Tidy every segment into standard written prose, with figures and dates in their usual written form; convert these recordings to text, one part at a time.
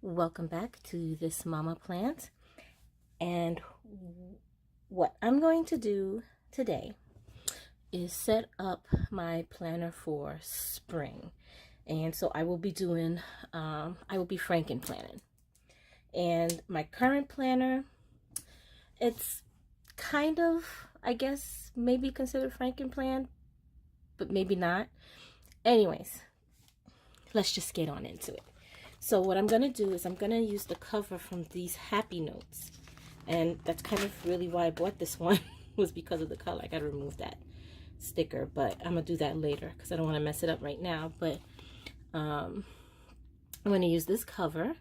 Welcome back to This Mama Plant. And what I'm going to do today is set up my planner for spring. And so I will be doing, I will be Frankenplanning. And my current planner, it's kind of, I guess, maybe considered Frankenplan, but maybe not. Anyways, let's just get on into it. So what I'm going to do is I'm going to use the cover from these Happy Notes. And that's kind of really why I bought this one, was because of the color. I got to remove that sticker, but I'm going to do that later because I don't want to mess it up right now. But I'm going to use this cover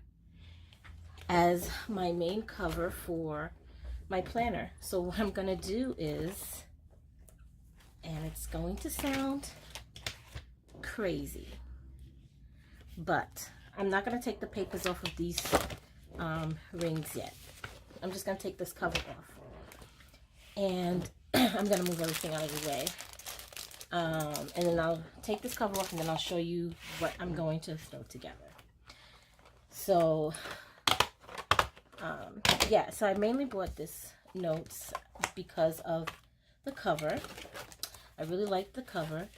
as my main cover for my planner. So what I'm going to do is, and it's going to sound crazy, but I'm not going to take the papers off of these rings yet. I'm just going to take this cover off. And I'm going to move everything out of the way. And then I'll take this cover off and then I'll show you what I'm going to throw together. So, yeah, so I mainly bought this notes because of the cover. I really like the cover.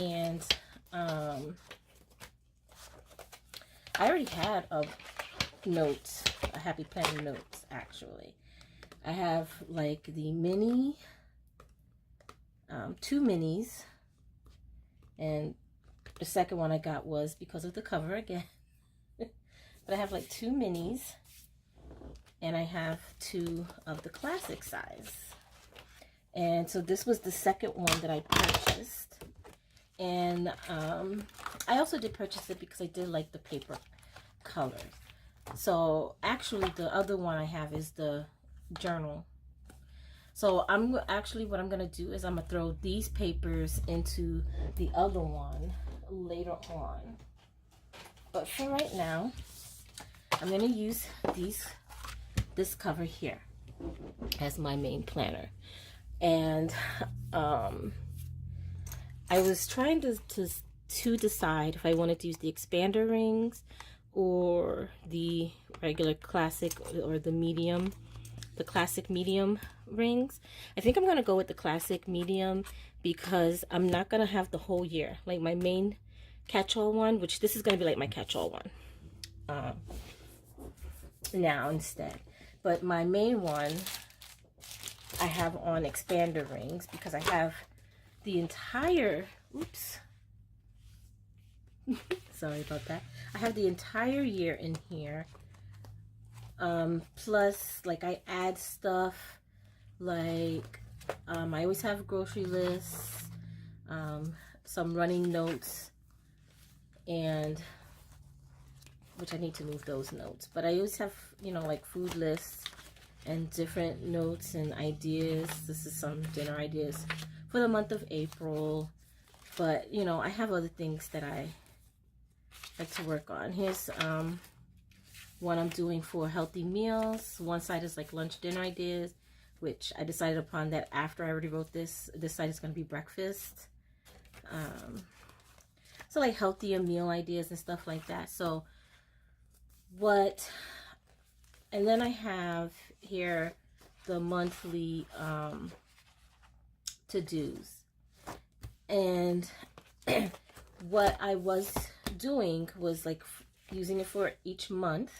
And I already had a Happy Planner notes, actually. I have like the mini, 2 minis, and the second one I got was because of the cover again. But I have like 2 minis, and I have 2 of the classic size. And so this was the second one that I purchased. And I also did purchase it because I did like the paper colors. So actually the other one I have is the journal. So what I'm going to do is I'm going to throw these papers into the other one later on. But for right now, I'm going to use this cover here as my main planner. And I was trying to decide if I wanted to use the expander rings or the regular classic or the classic medium rings. I think I'm going to go with the classic medium because I'm not going to have the whole year. Like my main catch-all one, which this is going to be like my catch-all one now instead. But my main one I have on expander rings because I have the entire, oops, sorry about that. I have the entire year in here. Plus, like, I add stuff, like, I always have grocery lists, some running notes, and, which I need to move those notes. But I always have, you know, like, food lists and different notes and ideas. This is some dinner ideas for the month of April. But, you know, I have other things that I like to work on. Here's one I'm doing for healthy meals. One side is like lunch dinner ideas, which I decided upon that after I already wrote this. This side is going to be breakfast. So like healthier meal ideas and stuff like that. So and then I have here the monthly to-dos. And what I was doing was like using it for each month.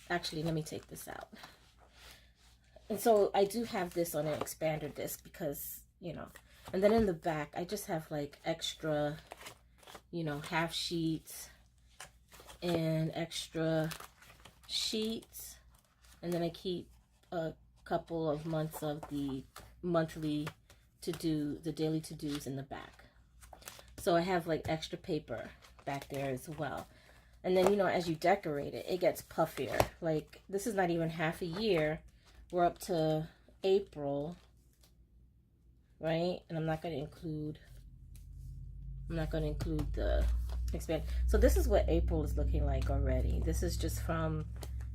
Actually, let me take this out. And so I do have this on an expander disc because, you know, and then in the back I just have like extra, you know, half sheets and extra sheets, and then I keep a couple of months of the monthly the daily to-dos in the back. So I have like extra paper back there as well. And then, you know, as you decorate it, it gets puffier. Like, this is not even half a year. We're up to April, right? And I'm not going to include the expand. So this is what April is looking like already. This is just from,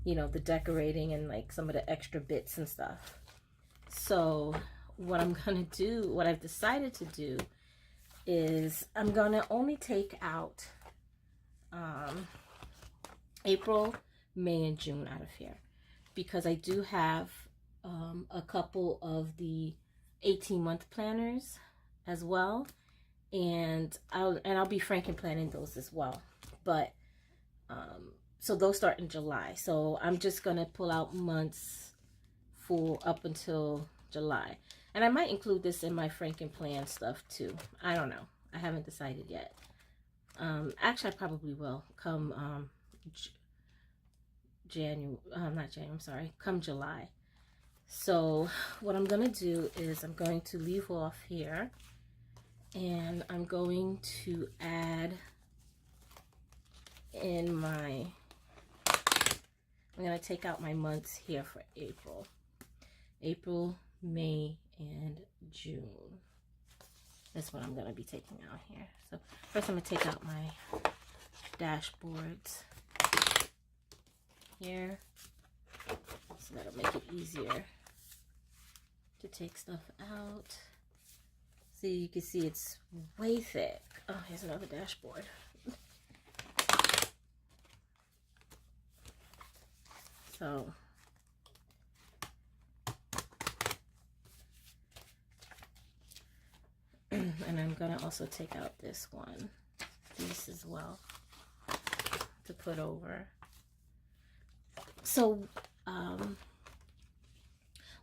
you know, the decorating and like some of the extra bits and stuff. So what I'm going to do, what I've decided to do is I'm going to only take out April, May, and June out of here, because I do have a couple of the 18-month planners as well, and I'll be Frankenplanning those as well. But so those start in July. So I'm just gonna pull out months for up until July, and I might include this in my Frankenplan stuff too. I don't know. I haven't decided yet. Actually, I probably will come come July. So what I'm gonna do is I'm going to leave off here, and I'm going to add in my, I'm gonna take out my months here for April, May, and June. That's what I'm gonna be taking out here. So first I'm gonna take out my dashboards here, so that'll make it easier to take stuff out. See, you can see it's way thick. Oh, here's another dashboard. So and I'm gonna also take out this one, these as well, to put over. So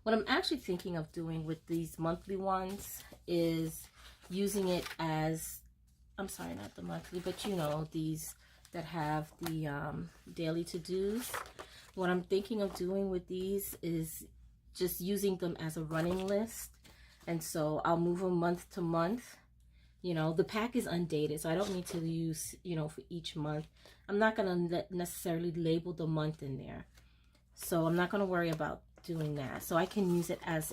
what I'm actually thinking of doing with these monthly ones is using it as, I'm sorry, not the monthly, but you know, these that have the daily to-dos. What I'm thinking of doing with these is just using them as a running list. And so I'll move them month to month. You know, the pack is undated, so I don't need to use, you know, for each month. I'm not going to necessarily label the month in there. So I'm not going to worry about doing that. So I can use it as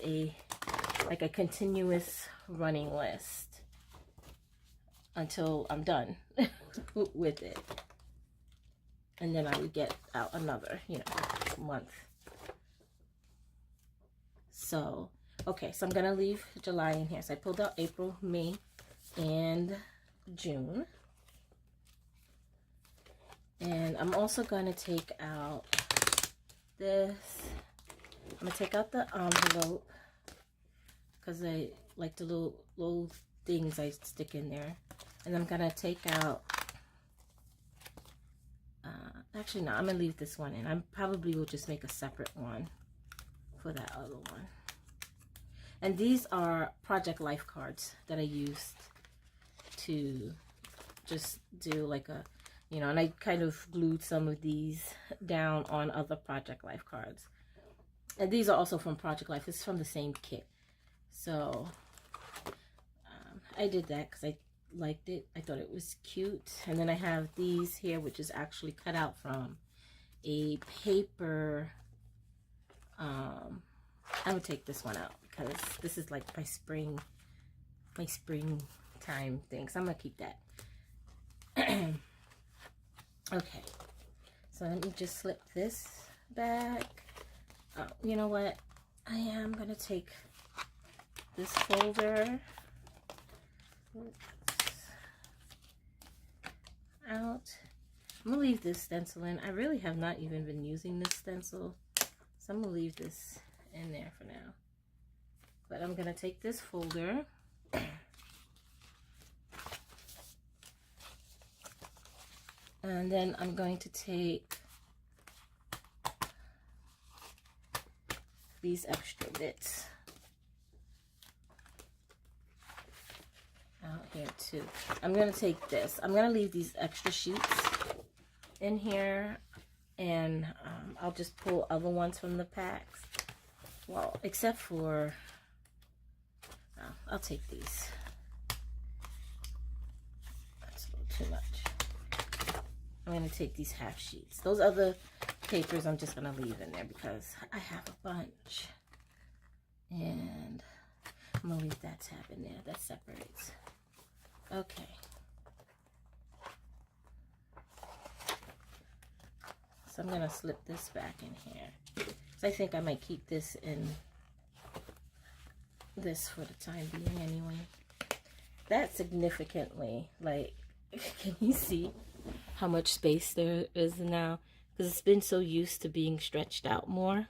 like a continuous running list until I'm done with it. And then I would get out another, you know, month. So, okay, so I'm going to leave July in here. So I pulled out April, May, and June. And I'm also going to take out this. I'm going to take out the envelope because I like the little things I stick in there. And I'm going to take out, actually no, I'm going to leave this one in. I probably will just make a separate one for that other one. And these are project life cards that I used to just do like a, you know, and I kind of glued some of these down on other project life cards. And these are also from Project Life. It's from the same kit. So I did that because I liked it. I thought it was cute. And then I have these here, which is actually cut out from a paper. I'm gonna take this one out because this is like my springtime thing. So I'm gonna keep that. Okay, so let me just slip this back. Oh, you know what? I am gonna take this folder out. I'm gonna leave this stencil in. I really have not even been using this stencil, so I'm gonna leave this in there for now. But I'm gonna take this folder and then I'm going to take these extra bits out here too. I'm going to take this. I'm going to leave these extra sheets in here, and I'll just pull other ones from the packs. Well, except for, I'll take these. That's a little too much. I'm going to take these half sheets. Those other papers I'm just going to leave in there because I have a bunch. And I'm going to leave that tab in there. That separates. Okay. So I'm going to slip this back in here. So I think I might keep this in this for the time being anyway. That significantly, like, can you see how much space there is now? because it's been so used to being stretched out more.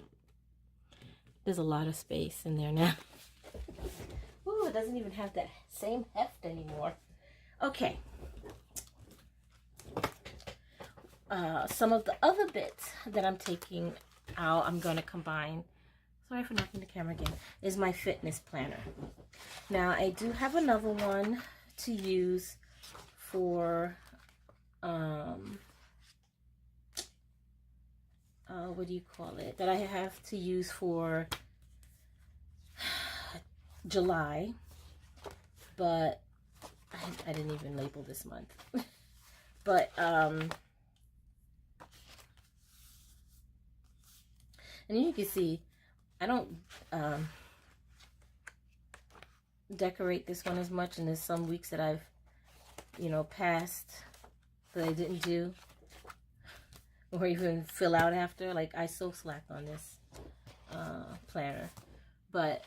There's a lot of space in there now. Ooh, it doesn't even have that same heft anymore. Okay. Some of the other bits that I'm taking out, I'm going to combine, sorry for knocking the camera again, is my fitness planner. Now, I do have another one to use for, what do you call it, that I have to use for July, but I didn't even label this month. But, and you can see, I don't decorate this one as much, and there's some weeks that I've, you know, passed that I didn't do, or even fill out after. Like, I so slacked on this planner, but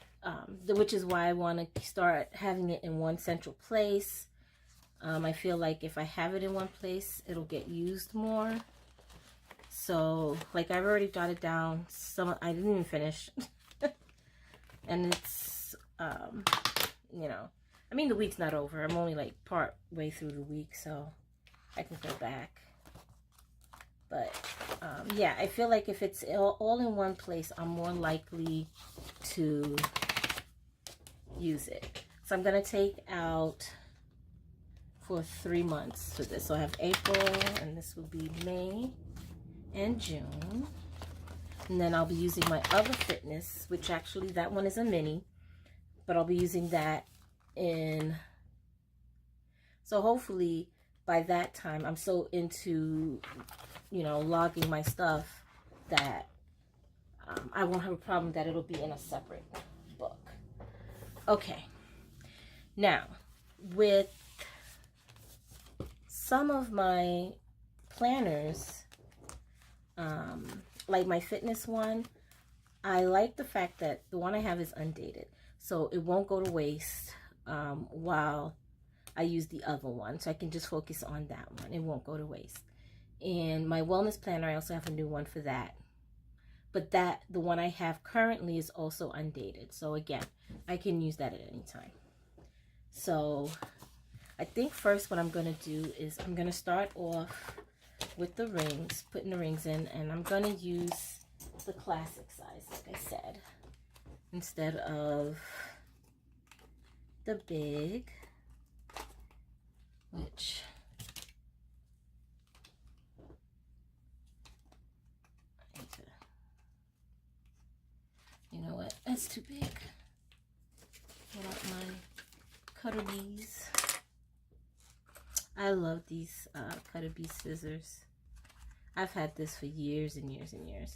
which is why I want to start having it in one central place. I feel like if I have it in one place, it'll get used more. So, like, I've already jotted down some, I didn't even finish. And it's, you know, I mean, the week's not over. I'm only, like, part way through the week, so I can go back. But, yeah, I feel like if it's all in one place, I'm more likely to use it. So I'm going to take out for 3 months for this. So I have April, and this will be May and June. And then I'll be using my other fitness, which actually that one is a mini, but I'll be using that in, so hopefully by that time I'm so into, you know, logging my stuff that I won't have a problem that it'll be in a separate book. Okay, now with some of my planners, like my fitness one, I like the fact that the one I have is undated, so it won't go to waste while I use the other one, so I can just focus on that one. It won't go to waste. And my wellness planner, I also have a new one for that, but the one I have currently is also undated, so again, I can use that at any time. So I think first what I'm going to do is I'm going to start off with the rings, putting the rings in, and I'm going to use the classic size, like I said, instead of the big, which I need to, you know what, that's too big. Pull out my cutter bees. I love these cutter bee scissors. I've had this for years and years and years.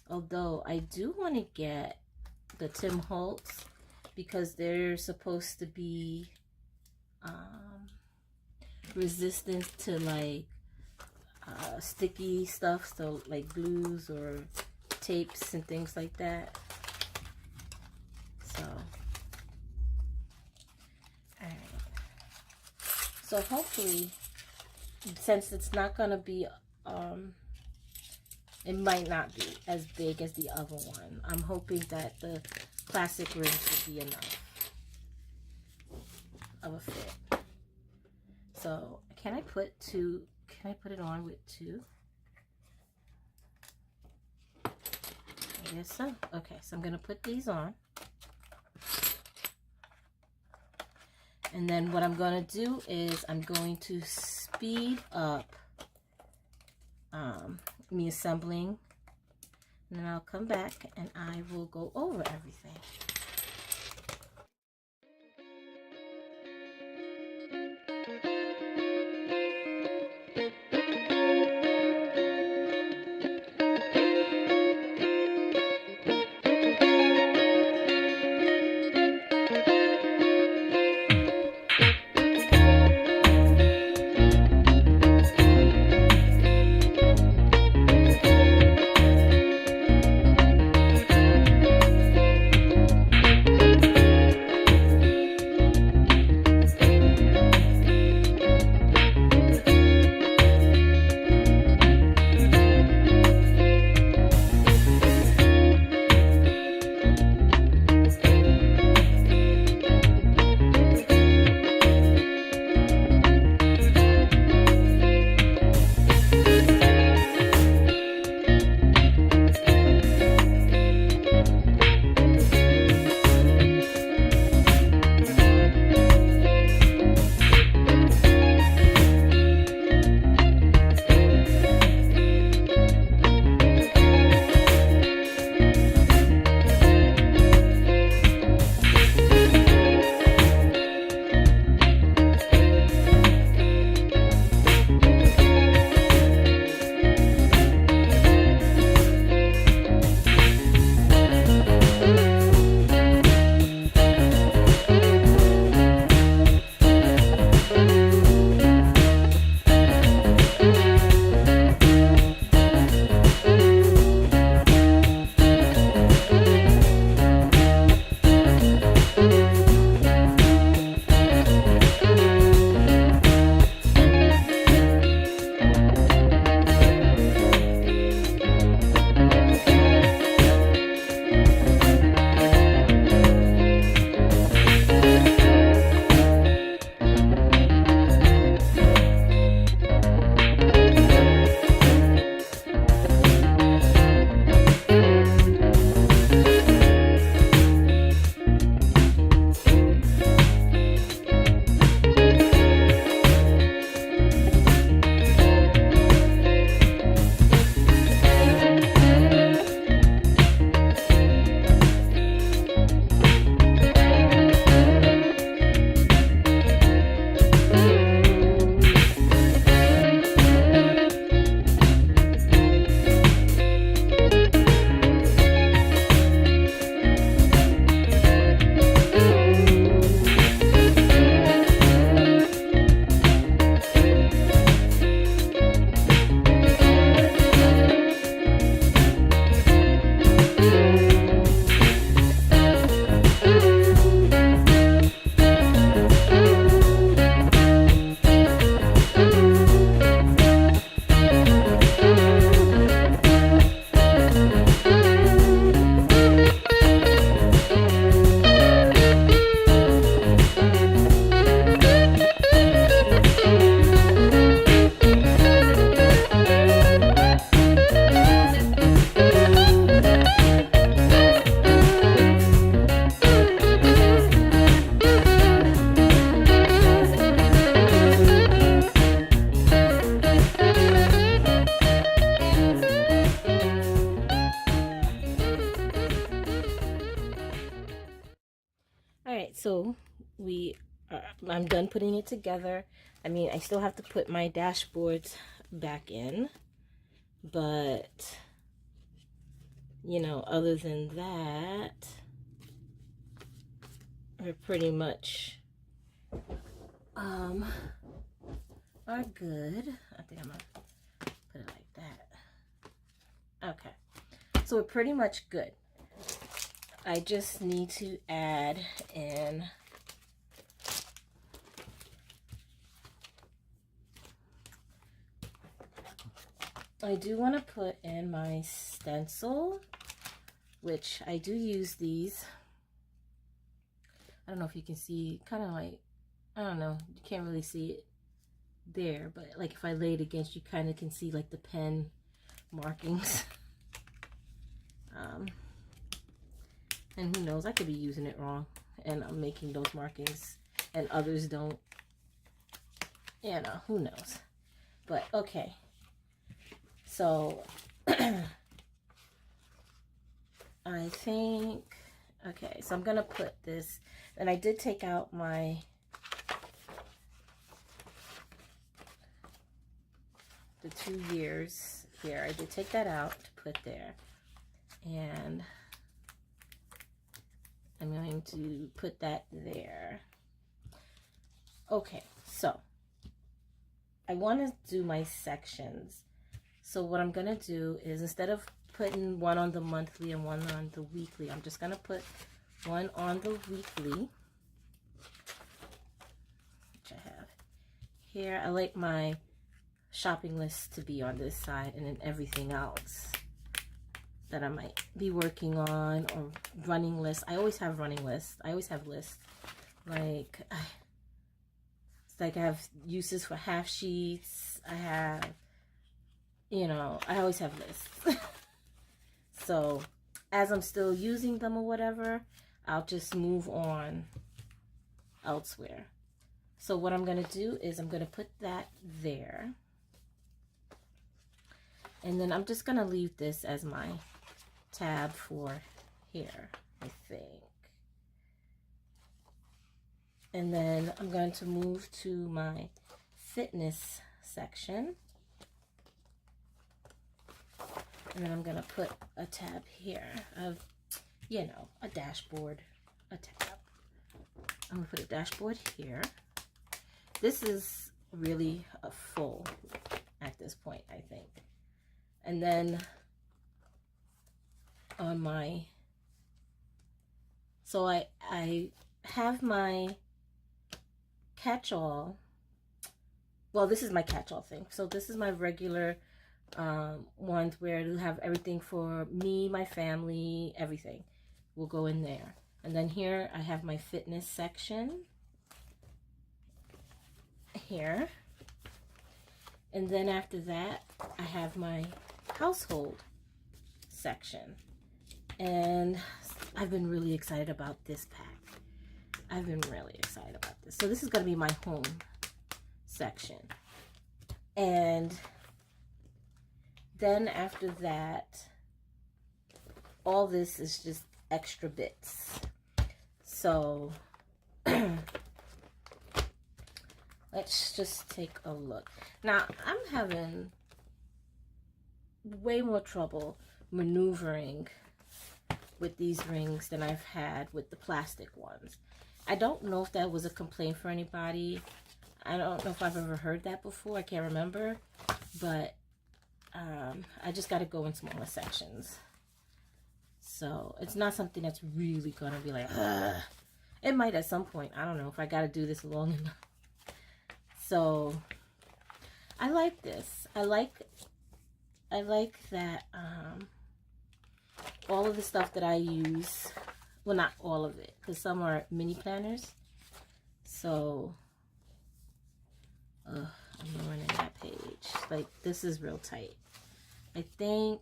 Although I do want to get the Tim Holtz because they're supposed to be resistant to like sticky stuff, so like glues or tapes and things like that. So, alright. So hopefully, since it's not going to be, it might not be as big as the other one. I'm hoping that the classic rings will be enough of a fit. So can I put it on with two? I guess so. Okay, so I'm going to put these on. And then what I'm going to do is I'm going to speed up me assembling. And then I'll come back and I will go over everything. so I'm done putting it together. I mean, I still have to put my dashboards back in, but you know, other than that, we're pretty much are good. I think I'm gonna put it like that. Okay, so we're pretty much good. I just need to add in I do want to put in my stencil, which I do use these. I don't know if you can see, kind of like, I don't know, you can't really see it there, but like if I lay it against, you kind of can see like the pen markings. And who knows, I could be using it wrong and I'm making those markings and others don't, you know, who knows. But okay, so I think, okay, so I'm gonna put this, and I did take out the 2 years here. I did take that out to put there, and I'm going to put that there. Okay, so I want to do my sections. So what I'm gonna do is, instead of putting one on the monthly and one on the weekly, I'm just gonna put one on the weekly, which I have here. I like my shopping list to be on this side, and then everything else that I might be working on, or running lists. I always have running lists. I always have lists. Like, it's like I have uses for half sheets. I have, you know, I always have lists. So as I'm still using them or whatever, I'll just move on elsewhere. So what I'm going to do is I'm going to put that there. And then I'm just going to leave this as my tab for here, I think. And then I'm going to move to my fitness section. And then I'm going to put a tab here of, you know, a dashboard, a tab. I'm going to put a dashboard here. This is really a full at this point, I think. And then on my, so I have my catch-all. Well, this is my catch-all thing. So this is my regular ones where it'll have everything for me, my family, everything will go in there. And then here I have my fitness section here. And then after that, I have my household section. And I've been really excited about this pack. I've been really excited about this. So this is going to be my home section. And then after that, all this is just extra bits. So let's just take a look. Now, I'm having way more trouble maneuvering with these rings than I've had with the plastic ones. I don't know if that was a complaint for anybody. I don't know if I've ever heard that before. I can't remember. But I just got to go in smaller sections. So it's not something that's really going to be like, ugh. It might at some point. I don't know if I got to do this long enough. So I like this. I like that all of the stuff that I use, well, not all of it, because some are mini planners. So I'm ruining that page. Like, this is real tight. I think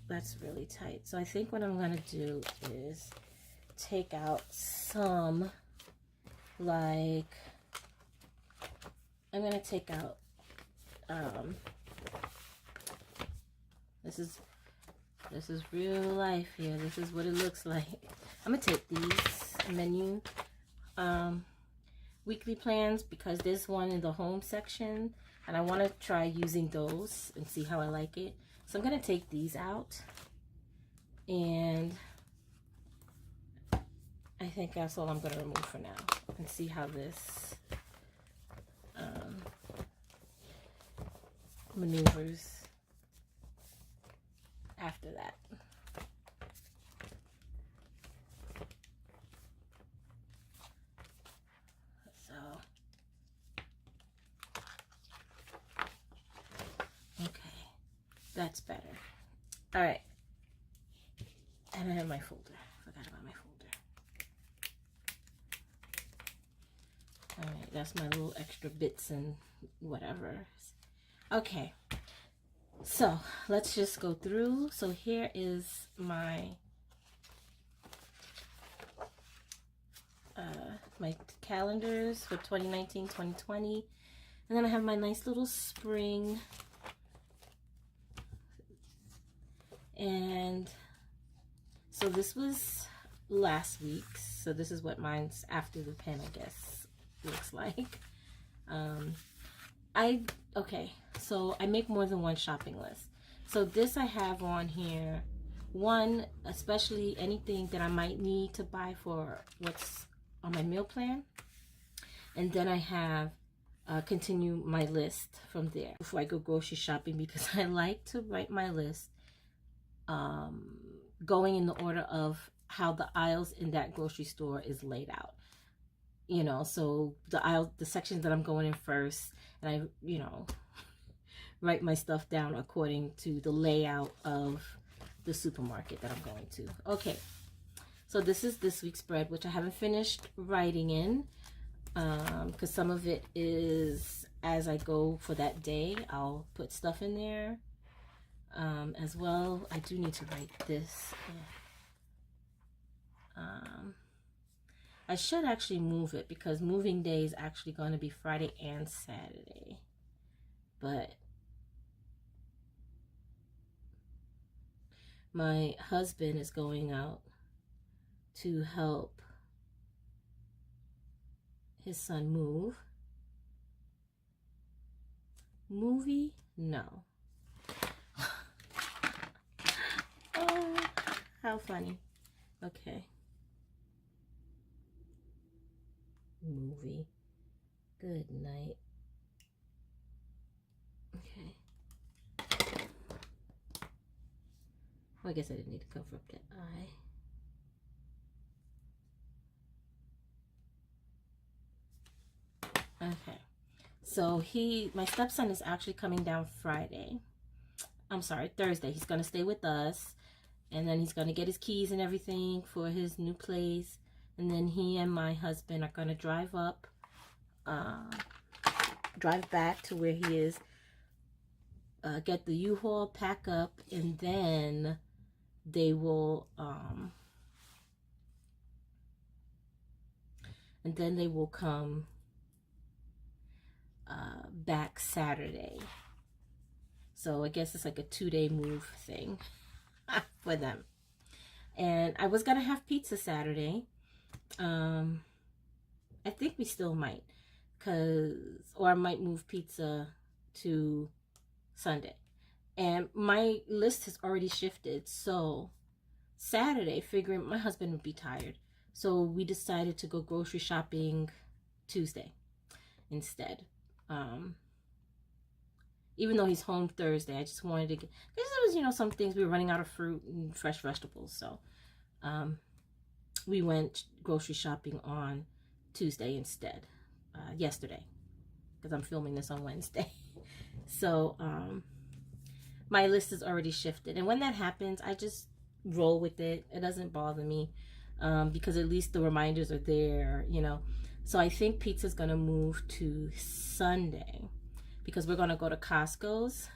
that's really tight. So I think what I'm going to do is take out some, like, I'm going to take out, this is real life here. This is what it looks like. I'm gonna take these menu weekly plans because there's one in the home section and I want to try using those and see how I like it. So I'm gonna take these out, and I think that's all I'm gonna remove for now and see how this maneuvers after that. So, okay, that's better. All right, and I have my folder. Forgot about my folder. All right, that's my little extra bits and whatever. Okay, so let's just go through. So here is my my calendars for 2019, 2020, and then I have my nice little spring, and so this was last week's. So this is what mine's after the pen, I guess, looks like. Okay, so I make more than one shopping list. So this I have on here, one, especially anything that I might need to buy for what's on my meal plan. And then I have continue my list from there before I go grocery shopping, because I like to write my list going in the order of how the aisles in that grocery store is laid out. You know, so the sections that I'm going in first, and I, you know, write my stuff down according to the layout of the supermarket that I'm going to. Okay, so this is this week's spread, which I haven't finished writing in, because some of it is as I go for that day. I'll put stuff in there as well. I do need to write this. I should actually move it, because moving day is actually going to be Friday and Saturday. But my husband is going out to help his son move. Movie? No. Oh, how funny. Okay. Movie. Good night. Okay. Well, I guess I didn't need to cover up that eye. Okay. So my stepson is actually coming down Friday. I'm sorry, Thursday. He's going to stay with us. And then he's going to get his keys and everything for his new place. And then he and my husband are going to drive back to where he is, get the U-Haul, pack up, and then they will come back Saturday. So I guess it's like a 2-day move thing for them. And I was gonna have pizza Saturday. I think we still might, or I might move pizza to Sunday. And my list has already shifted. So Saturday, figuring my husband would be tired, so we decided to go grocery shopping Tuesday instead. Even though he's home Thursday, I just wanted to get, because there was, you know, some things, we were running out of fruit and fresh vegetables. So we went grocery shopping on Tuesday instead, yesterday, because I'm filming this on Wednesday. So my list is already shifted, and when that happens, I just roll with it. It doesn't bother me, because at least the reminders are there, you know. So I think pizza's gonna move to Sunday, because we're gonna go to Costco's,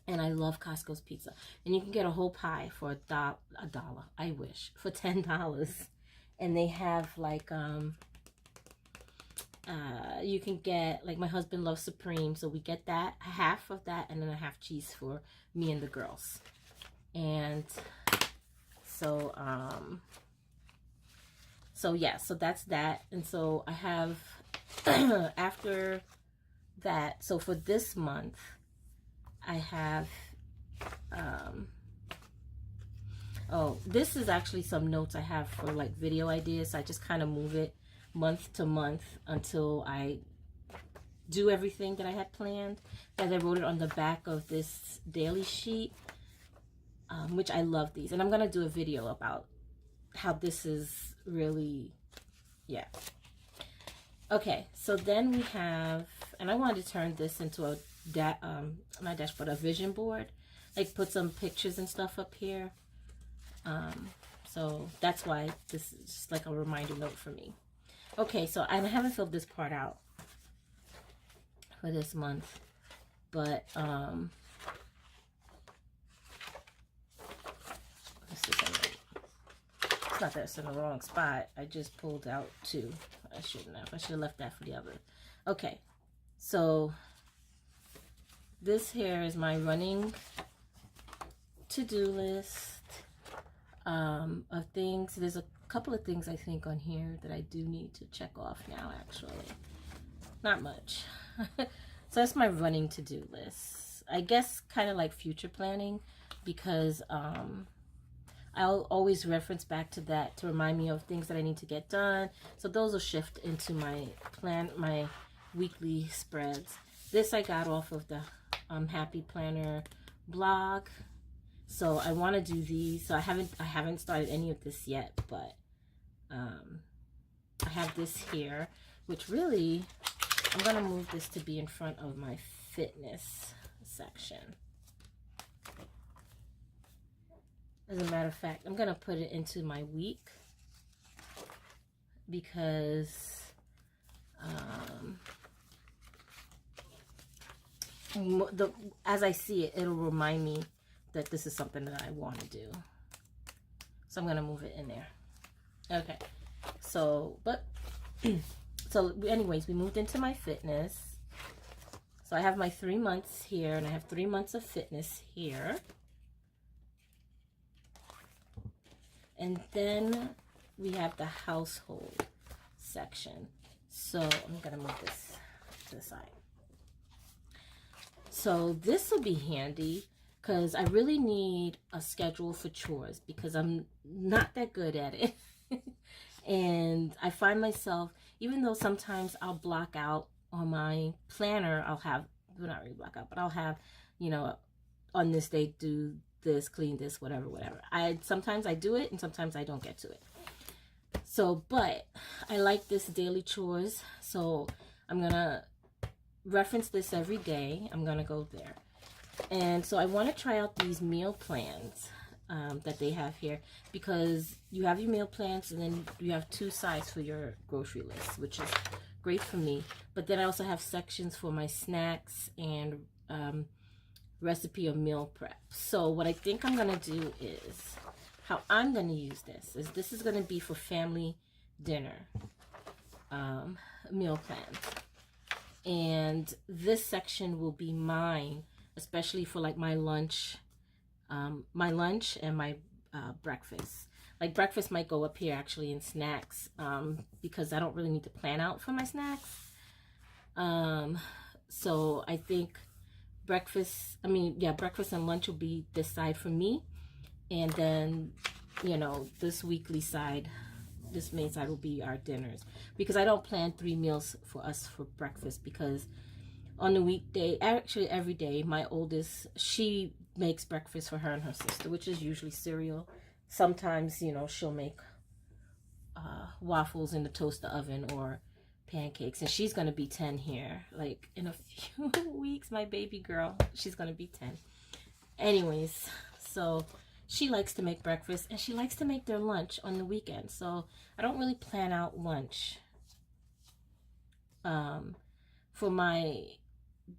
and I love Costco's pizza. And you can get a whole pie for a dollar. I wish, for $10. And they have like you can get, like, my husband loves Supreme, so we get that, half of that, and then a half cheese for me and the girls. And so So yeah, so that's that. And so I have after that, so for this month I have oh, this is actually some notes I have for like video ideas. I just kind of move it month to month until I do everything that I had planned. As I wrote it on the back of this daily sheet, which I love these. And I'm going to do a video about how this is really, yeah. Okay, so then we have, and I wanted to turn this into a, not dashboard, a vision board. Like put some pictures and stuff up here. So that's why this is just like a reminder note for me. Okay, so I haven't filled this part out for this month, but it's not that it's in the wrong spot. I just pulled out two. I shouldn't have. I should have left that for the other. Okay, so this here is my running to-do list of things. There's a couple of things I think on here that I do need to check off now, actually. Not much. So that's my running to-do list. I guess kind of like future planning, because I'll always reference back to that to remind me of things that I need to get done. So those will shift into my plan, my weekly spreads. This I got off of the Happy Planner blog. So I want to do these. So I haven't started any of this yet, but I have this here, which really I'm gonna move this to be in front of my fitness section. As a matter of fact, I'm gonna put it into my week, because as I see it, it'll remind me that this is something that I want to do. So I'm gonna move it in there. Okay, so so anyways, we moved into my fitness. So I have my 3 months here, and I have 3 months of fitness here. And then we have the household section. So I'm gonna move this to the side. So this will be handy, because I really need a schedule for chores, because I'm not that good at it. And I find myself, even though sometimes I'll block out on my planner, I'll have, well, not really block out, but I'll have, you know, on this day do this, clean this, whatever. Sometimes I do it, and sometimes I don't get to it. So, but I like this daily chores, so I'm gonna reference this every day. I'm gonna go there. And so I want to try out these meal plans that they have here, because you have your meal plans, and then you have 2 sides for your grocery list, which is great for me. But then I also have sections for my snacks and recipe or meal prep. So what I think I'm gonna do is, how I'm gonna use this is gonna be for family dinner meal plans, and this section will be mine, especially for like my lunch and my breakfast. Like breakfast might go up here actually, in snacks, because I don't really need to plan out for my snacks. So I think breakfast and lunch will be this side for me, and then, you know, this weekly side, this main side will be our dinners, because I don't plan 3 meals for us for breakfast, because on the weekday, actually every day, my oldest, she makes breakfast for her and her sister, which is usually cereal. Sometimes, you know, she'll make waffles in the toaster oven, or pancakes, and she's gonna be 10 here, like in a few weeks. My baby girl, she's gonna be 10. Anyways, so she likes to make breakfast, and she likes to make their lunch on the weekend. So I don't really plan out lunch. For my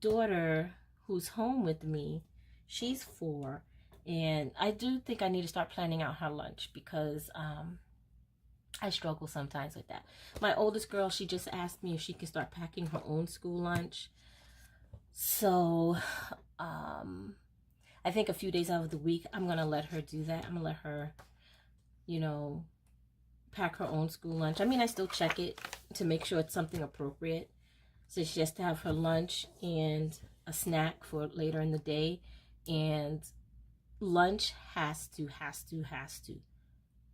daughter who's home with me, she's 4, and I do think I need to start planning out her lunch, because I struggle sometimes with that. My oldest girl, she just asked me if she can start packing her own school lunch. So I think a few days out of the week, I'm gonna let her do that. I'm gonna let her, you know, pack her own school lunch. I mean, I still check it to make sure it's something appropriate. So she has to have her lunch and a snack for later in the day. And lunch has to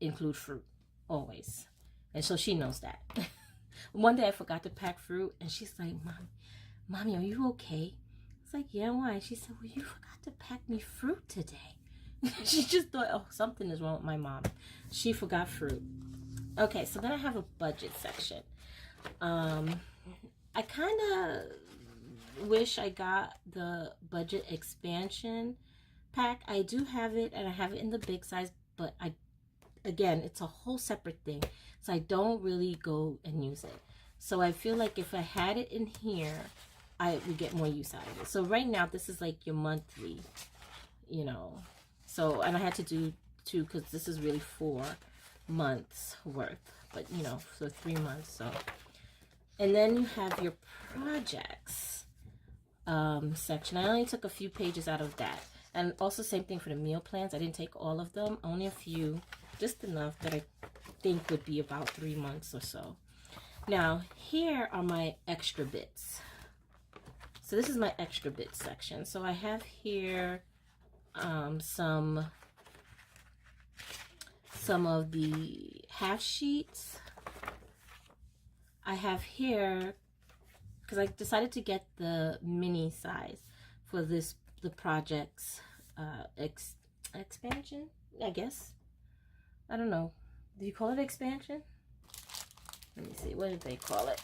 include fruit, always. And so she knows that. One day I forgot to pack fruit, and she's like, Mommy, are you okay? I was like, yeah, why? She said, well, you forgot to pack me fruit today. She just thought, oh, something is wrong with my mom. She forgot fruit. Okay, so then I have a budget section. I kind of wish I got the budget expansion pack. I do have it, and I have it in the big size, but again, it's a whole separate thing, so I don't really go and use it. So I feel like if I had it in here, I would get more use out of it. So right now, this is like your monthly, you know. So, and I had to do 2 because this is really 4 months worth, but you know, so 3 months. So, and then you have your projects section. I only took a few pages out of that. And also same thing for the meal plans. I didn't take all of them, only a few, just enough that I think would be about 3 months or so. Now, here are my extra bits. So this is my extra bits section. So I have here some of the half sheets. I have here, because I decided to get the mini size for the project's expansion, I guess. I don't know. Do you call it expansion? Let me see. What did they call it?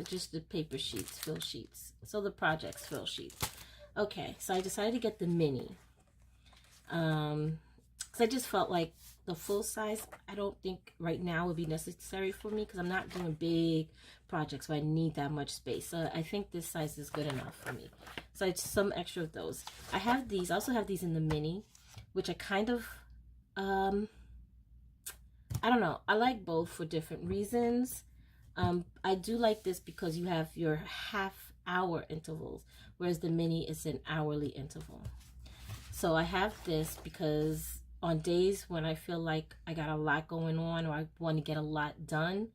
Just the paper sheets, fill sheets. So the projects fill sheets. Okay, so I decided to get the mini. Because I just felt like the full size, I don't think right now would be necessary for me because I'm not doing big projects where I need that much space. So I think this size is good enough for me. So it's some extra of those. I have these. I also have these in the mini, which I kind of, I don't know. I like both for different reasons. I do like this because you have your half-hour intervals, whereas the mini is an hourly interval. So I have this because on days when I feel like I got a lot going on or I want to get a lot done,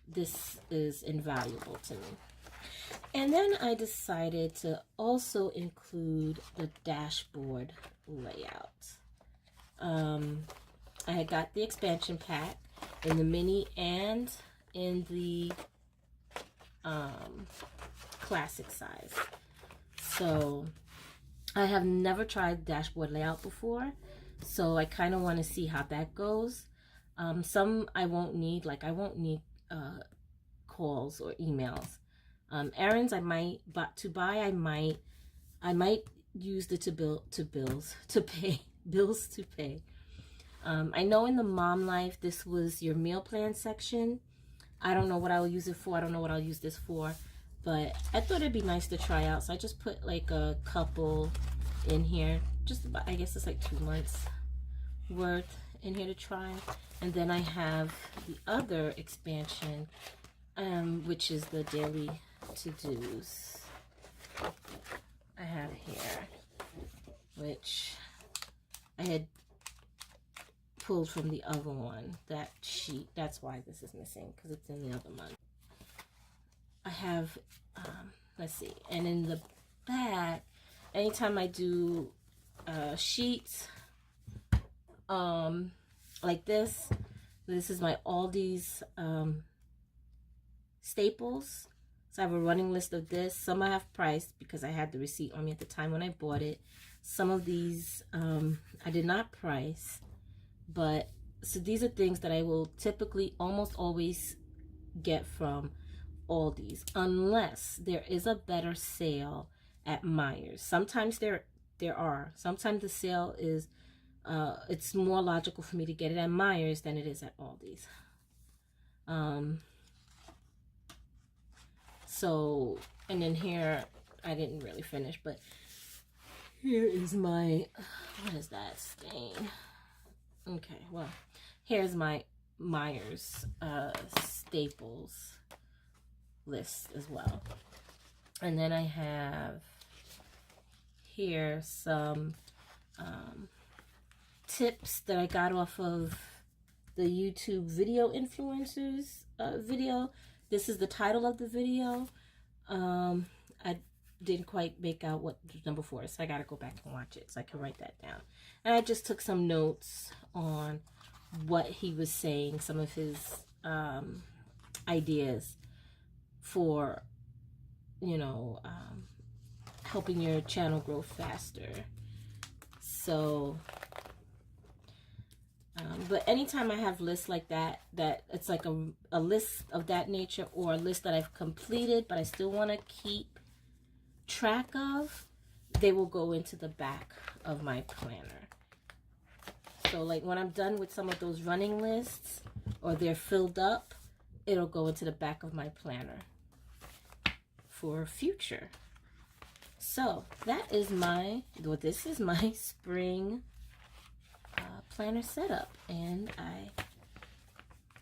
this is invaluable to me. And then I decided to also include the dashboard layout. I had got the expansion pack in the mini and in the classic size. So I have never tried dashboard layout before, so I kind of want to see how that goes. Some I won't need, like I won't need calls or emails. Errands I might, but to buy I might use the bills to pay. I know in the mom life this was your meal plan section. I don't know what I'll use it for. I don't know what I'll use this for, but I thought it'd be nice to try out. So I just put like a couple in here, just about, I guess it's like 2 months worth in here to try. And then I have the other expansion, which is the daily to-dos I have here, which I had pulled from the other one, that sheet. That's why this is missing, because it's in the other month. I have, let's see, and in the back, anytime I do sheets like this is my Aldi's staples. So I have a running list of this. Some I have priced because I had the receipt on me at the time when I bought it. Some of these I did not price, but so these are things that I will typically almost always get from Aldi's, unless there is a better sale at Myers. Sometimes there are. Sometimes the sale is it's more logical for me to get it at Myers than it is at Aldi's. So, and then here I didn't really finish, but here is my, what is that stain? Okay, well, here's my Myers staples list as well. And then I have here some tips that I got off of the YouTube video influencers video. This is the title of the video. I didn't quite make out what number 4 is, so I gotta go back and watch it so I can write that down. And I just took some notes on what he was saying, some of his ideas for, you know, helping your channel grow faster. So but anytime I have lists like that, it's like a list of that nature, or a list that I've completed but I still want to keep track of, they will go into the back of my planner. So like when I'm done with some of those running lists, or they're filled up, it'll go into the back of my planner for future. So that is this is my spring planner setup, and I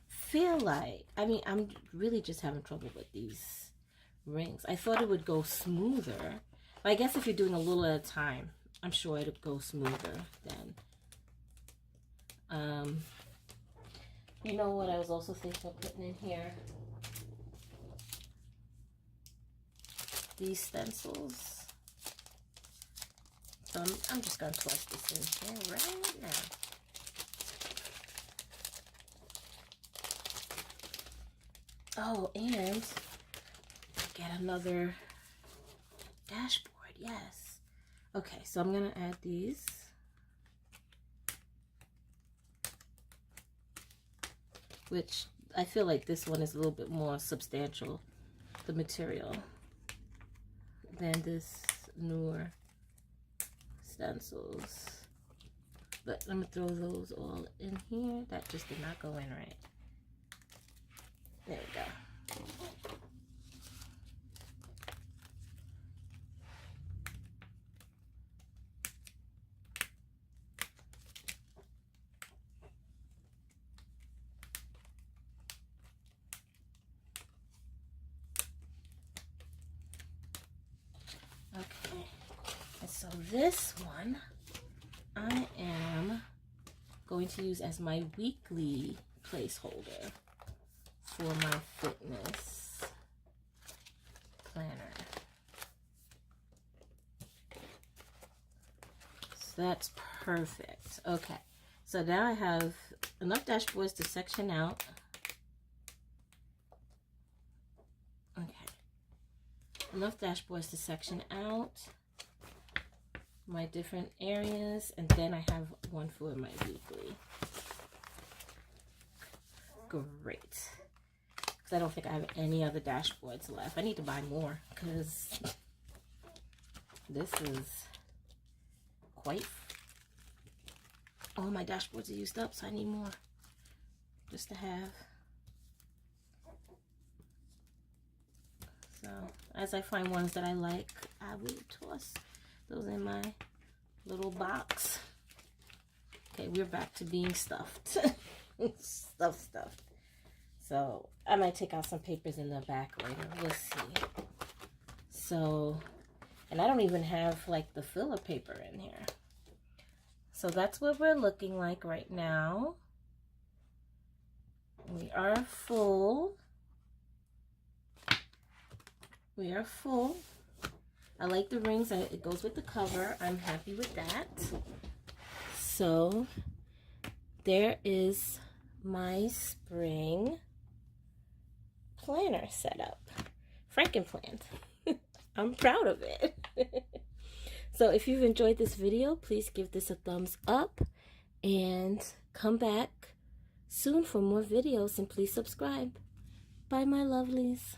feel like, I mean, I'm really just having trouble with these rings. I thought it would go smoother, but I guess if you're doing a little at a time, I'm sure it'll go smoother then. You know what I was also thinking of putting in here? These stencils. So I'm just going to plug this in here right now. Oh, and get another dashboard. Yes. Okay, so I'm going to add these. Which I feel like this one is a little bit more substantial, the material, than this newer stencils. But I'm going to throw those all in here. That just did not go in right. There we go. Okay, and so this one I am going to use as my weekly placeholder for my fitness planner. So that's perfect. Okay, so now I have enough dashboards to section out. Okay, enough dashboards to section out my different areas, and then I have one for my weekly. Great. Because I don't think I have any other dashboards left. I need to buy more because this is quite... all my dashboards are used up, so I need more just to have. So as I find ones that I like, I will toss those in my little box. Okay, we're back to being stuffed. stuffed. So I might take out some papers in the back later. We'll see. So, and I don't even have like the filler paper in here. So that's what we're looking like right now. We are full. We are full. I like the rings. It goes with the cover. I'm happy with that. So there is my spring planner setup. Frankenplanner. I'm proud of it. So if you've enjoyed this video, please give this a thumbs up and come back soon for more videos, and please subscribe. Bye, my lovelies.